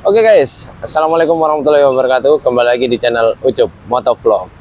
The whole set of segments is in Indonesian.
Oke guys, assalamualaikum warahmatullahi wabarakatuh. Kembali lagi di channel Ucup Motovlog.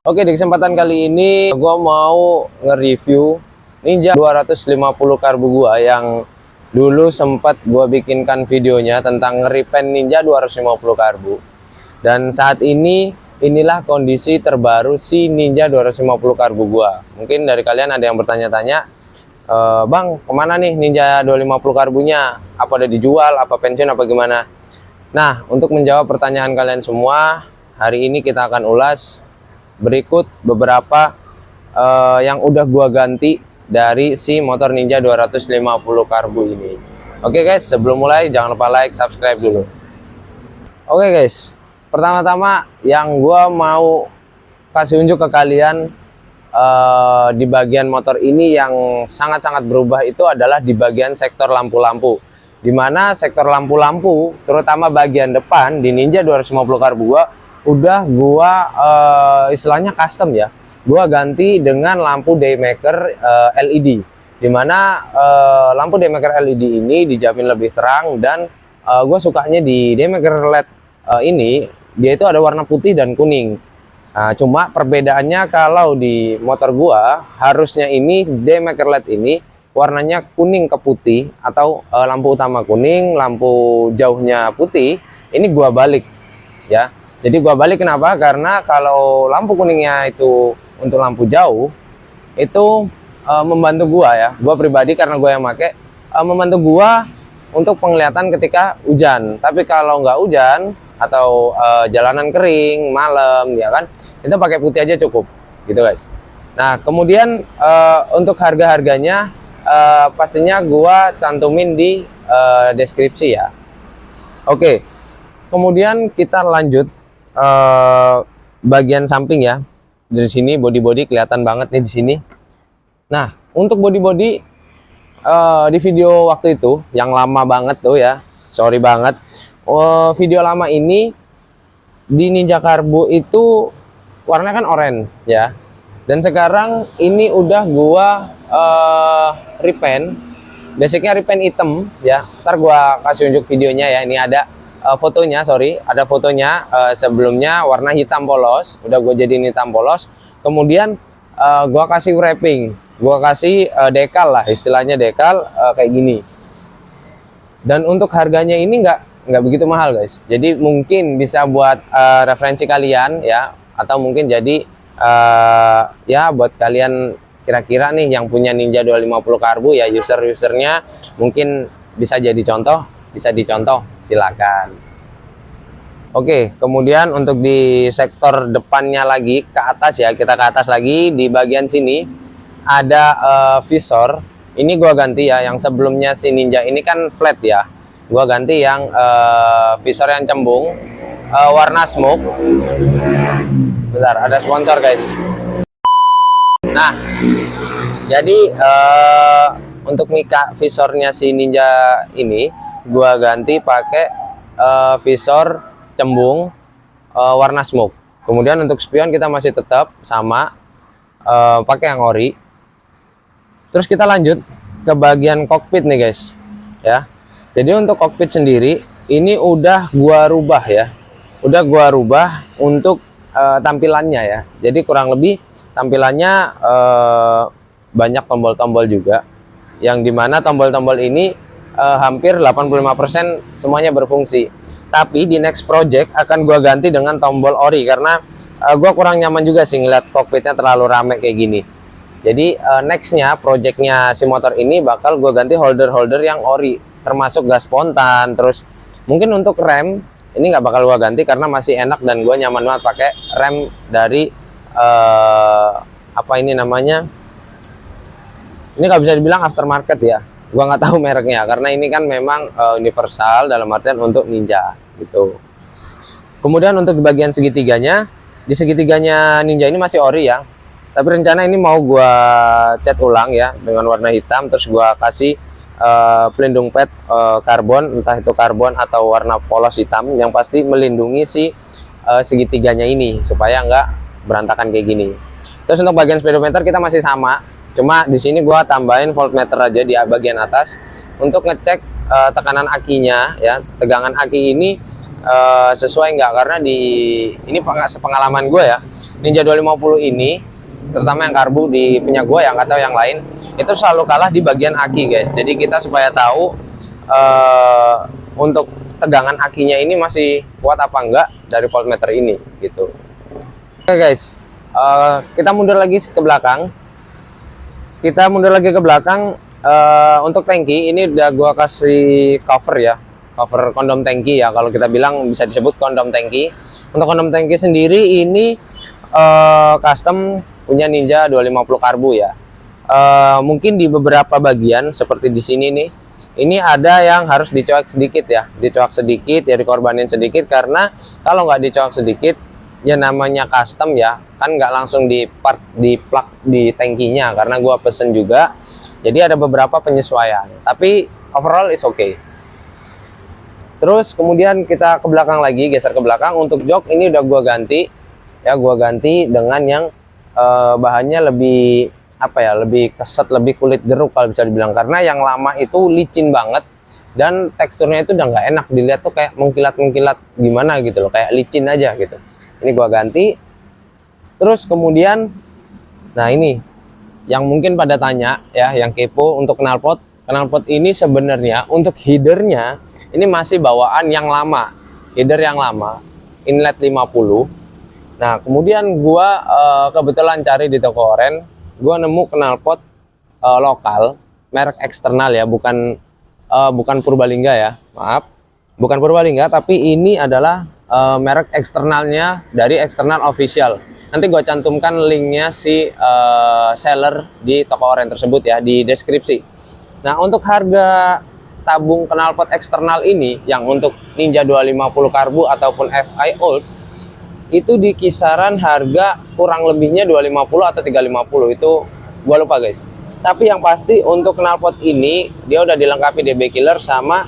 Oke, di kesempatan kali ini gue mau nge-review Ninja 250 karbu gua yang dulu sempat gue bikinkan videonya tentang nge-repaint Ninja 250 karbu. Dan saat ini inilah kondisi terbaru si Ninja 250 karbu gua. Mungkin dari kalian ada yang bertanya-tanya, Bang, kemana nih Ninja 250 karbunya? Apa udah dijual, apa pensiun, apa gimana? Nah, untuk menjawab pertanyaan kalian semua, hari ini kita akan ulas berikut beberapa yang udah gua ganti dari si motor Ninja 250 karbu ini. Oke guys, sebelum mulai jangan lupa like, subscribe dulu. Oke guys, pertama-tama yang gua mau kasih unjuk ke kalian di bagian motor ini yang sangat-sangat berubah itu adalah di bagian sektor lampu-lampu. Dimana sektor lampu-lampu, terutama bagian depan di Ninja 250 karbu gua udah gua istilahnya custom ya. Gua ganti dengan lampu daymaker LED, dimana lampu daymaker LED ini dijamin lebih terang. Dan gua sukanya di daymaker LED ini dia itu ada warna putih dan kuning. Nah, cuma perbedaannya kalau di motor gua harusnya ini daymaker LED ini warnanya kuning ke putih, atau lampu utama kuning, lampu jauhnya putih. Ini gua balik ya. Jadi gua balik kenapa? Karena kalau lampu kuningnya itu untuk lampu jauh itu membantu gua ya. Gua pribadi karena gua yang make membantu gua untuk penglihatan ketika hujan. Tapi kalau nggak hujan atau jalanan kering malam ya kan, itu pakai putih aja cukup gitu guys. Nah, kemudian untuk harga-harganya pastinya gua cantumin di deskripsi ya. Oke. Kemudian kita lanjut bagian samping ya. Dari sini body kelihatan banget nih di sini. Nah, untuk body di video waktu itu yang lama banget tuh ya, sorry banget, video lama ini di Ninja Karbu itu warnanya kan oranye ya. Dan sekarang ini udah gua repaint, basicnya repaint hitam ya. Ntar gua kasih unjuk videonya ya. Ini ada fotonya, ada fotonya. Sebelumnya warna hitam polos, udah gue jadiin hitam polos. Kemudian gue kasih wrapping, gue kasih dekal lah, istilahnya dekal kayak gini. Dan untuk harganya ini nggak begitu mahal guys. Jadi mungkin bisa buat referensi kalian ya, atau mungkin jadi ya buat kalian kira-kira nih yang punya Ninja 250 karbu ya, usernya mungkin bisa jadi contoh. Bisa dicontoh, silakan. Oke, kemudian untuk di sektor depannya lagi ke atas ya, kita ke atas lagi di bagian sini ada visor. Ini gua ganti ya, yang sebelumnya si Ninja ini kan flat ya. Gua ganti yang visor yang cembung warna smoke. Bentar, ada sponsor guys. Nah, jadi untuk mika visornya si Ninja ini gua ganti pakai visor cembung warna smoke. Kemudian untuk spion kita masih tetap sama pakai yang ori. Terus kita lanjut ke bagian kokpit nih guys ya. Jadi untuk kokpit sendiri ini udah gua rubah ya. Udah gua rubah untuk tampilannya ya. Jadi kurang lebih tampilannya banyak tombol-tombol juga, yang dimana tombol-tombol ini hampir 85% semuanya berfungsi. Tapi di next project akan gua ganti dengan tombol ori, karena gua kurang nyaman juga sih ngeliat kokpitnya terlalu rame kayak gini. Jadi nextnya projectnya si motor ini bakal gua ganti holder yang ori, termasuk gas spontan. Terus mungkin untuk rem ini nggak bakal gua ganti karena masih enak dan gua nyaman banget pakai rem dari apa ini namanya, ini nggak bisa dibilang aftermarket ya, gua nggak tahu mereknya karena ini kan memang universal dalam artian untuk Ninja gitu. Kemudian untuk di bagian segitiganya, di segitiganya Ninja ini masih ori ya, tapi rencana ini mau gua cat ulang ya dengan warna hitam, terus gua kasih pelindung pad karbon, entah itu karbon atau warna polos hitam, yang pasti melindungi si segitiganya ini supaya nggak berantakan kayak gini. Terus untuk bagian speedometer kita masih sama, cuma di sini gua tambahin voltmeter aja di bagian atas untuk ngecek tekanan akinya ya, tegangan aki ini sesuai nggak, karena ini sepengalaman gue ya, Ninja 250 ini terutama yang karbu di punya gue yang atau yang lain itu selalu kalah di bagian aki guys. Jadi kita supaya tahu untuk tegangan akinya ini masih kuat apa enggak dari voltmeter ini gitu. Oke guys, kita mundur lagi ke belakang. Untuk tangki ini udah gue kasih cover ya, cover kondom tangki ya, kalau kita bilang bisa disebut kondom tangki. Untuk kondom tangki sendiri ini custom punya Ninja 250 karbu ya. Mungkin di beberapa bagian seperti di sini nih, ini ada yang harus dicoak sedikit ya, dicoak sedikit ya, dikorbanin sedikit, karena kalau nggak dicoak sedikit ya namanya custom ya, kan nggak langsung di plug di tangkinya, karena gua pesen juga, jadi ada beberapa penyesuaian, tapi overall is okay. Terus kemudian kita ke belakang lagi, geser ke belakang. Untuk jok ini udah gua ganti ya, gua ganti dengan yang bahannya lebih apa ya, lebih keset, lebih kulit jeruk kalau bisa dibilang, karena yang lama itu licin banget dan teksturnya itu udah nggak enak dilihat, tuh kayak mengkilat-mengkilat gimana gitu loh, kayak licin aja gitu. Ini gua ganti. Terus kemudian, nah ini yang mungkin pada tanya ya, yang kepo, untuk knalpot ini sebenarnya untuk headernya ini masih bawaan yang lama, header yang lama, inlet 50. Nah kemudian gua kebetulan cari di toko oren, gua nemu knalpot lokal merek eksternal ya, bukan Purbalingga ya, maaf, bukan Purbalingga, tapi ini adalah merek eksternalnya dari eksternal official. Nanti gua cantumkan linknya si seller di toko oren tersebut ya di deskripsi. Nah untuk harga tabung knalpot eksternal ini yang untuk Ninja 250 karbu ataupun FI old itu di kisaran harga kurang lebihnya 250 atau 350, itu gua lupa guys. Tapi yang pasti untuk knalpot ini dia udah dilengkapi DB killer sama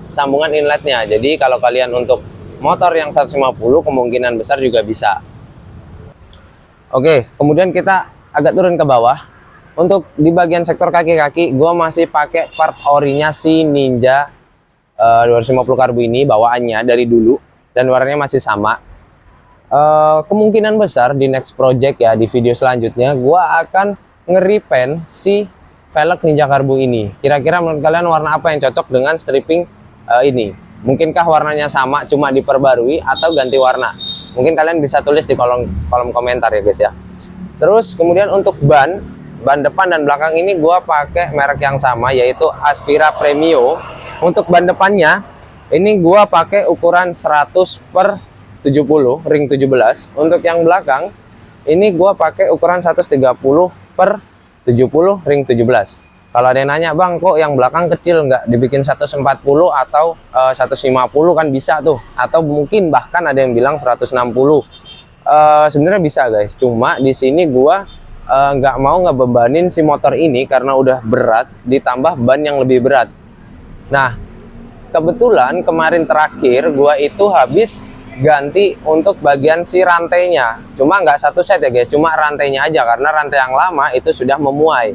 sambungan inletnya. Jadi kalau kalian untuk motor yang 150 kemungkinan besar juga bisa. Oke, kemudian kita agak turun ke bawah. Untuk di bagian sektor kaki-kaki gua masih pakai part orinya si Ninja 250 karbu ini, bawaannya dari dulu, dan warnanya masih sama. Kemungkinan besar di next project ya, di video selanjutnya gua akan nge-repaint si velg Ninja karbu ini. Kira-kira menurut kalian warna apa yang cocok dengan stripping ini? Mungkinkah warnanya sama cuma diperbarui atau ganti warna? Mungkin kalian bisa tulis di kolom komentar ya guys ya. Terus kemudian untuk ban depan dan belakang ini gua pakai merek yang sama, yaitu Aspira Premio. Untuk ban depannya ini gua pakai ukuran 100/70 ring 17. Untuk yang belakang ini gua pakai ukuran 130/70 ring 17. Kalau ada yang nanya, bang kok yang belakang kecil, nggak dibikin 140 atau 150 kan bisa tuh, atau mungkin bahkan ada yang bilang 160. Sebenarnya bisa guys, cuma di sini gua nggak mau ngebebanin si motor ini karena udah berat ditambah ban yang lebih berat. Nah kebetulan kemarin terakhir gua itu habis ganti untuk bagian si rantainya, cuma nggak satu set ya guys, cuma rantainya aja, karena rantai yang lama itu sudah memuai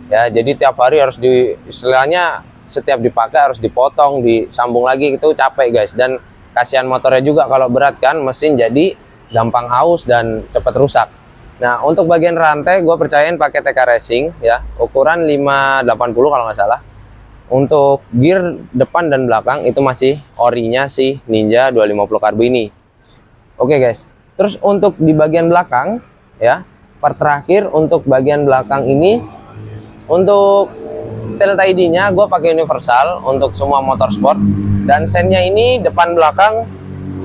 ya, jadi tiap hari harus istilahnya setiap dipakai harus dipotong, disambung lagi, itu capek guys, dan kasihan motornya juga kalau berat kan, mesin jadi gampang aus dan cepat rusak. Nah untuk bagian rantai gue percayain pakai TK Racing ya, ukuran 580 kalau nggak salah. Untuk gear depan dan belakang itu masih orinya si Ninja 250 karbu ini. Oke guys, terus untuk di bagian belakang ya, part terakhir untuk bagian belakang ini, untuk tail ID-nya gue pakai universal untuk semua motorsport, dan sennya ini depan belakang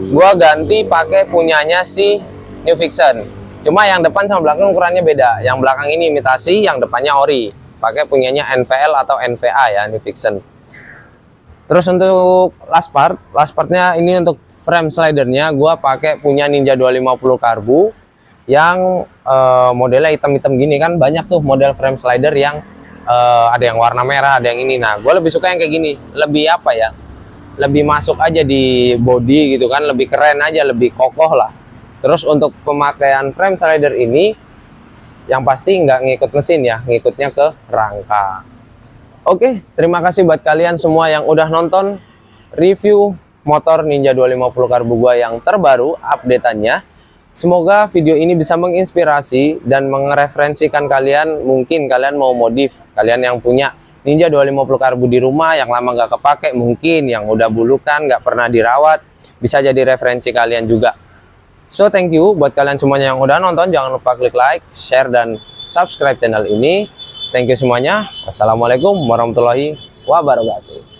gue ganti pakai punyanya si New Fiction. Cuma yang depan sama belakang ukurannya beda, yang belakang ini imitasi, yang depannya ori, pakai punyanya NVL atau NVA ya, New Fiction. Terus untuk last partnya ini untuk frame slidernya gua pakai punya Ninja 250 karbu yang modelnya hitam-hitam gini kan, banyak tuh model frame slider yang ada yang warna merah, ada yang ini. Nah, gue lebih suka yang kayak gini, lebih apa ya, lebih masuk aja di body gitu kan, lebih keren aja, lebih kokoh lah. Terus untuk pemakaian frame slider ini, yang pasti nggak ngikut mesin ya, ngikutnya ke rangka. Oke, terima kasih buat kalian semua yang udah nonton review motor Ninja 250 Karbu gua yang terbaru updateannya. Semoga video ini bisa menginspirasi dan mereferensikan kalian. Mungkin kalian mau modif, kalian yang punya Ninja 250 Karbu di rumah yang lama nggak kepake, mungkin yang udah bulukan nggak pernah dirawat, bisa jadi referensi kalian juga. So thank you buat kalian semuanya yang udah nonton. Jangan lupa klik like, share, dan subscribe channel ini. Thank you semuanya. Wassalamualaikum warahmatullahi wabarakatuh.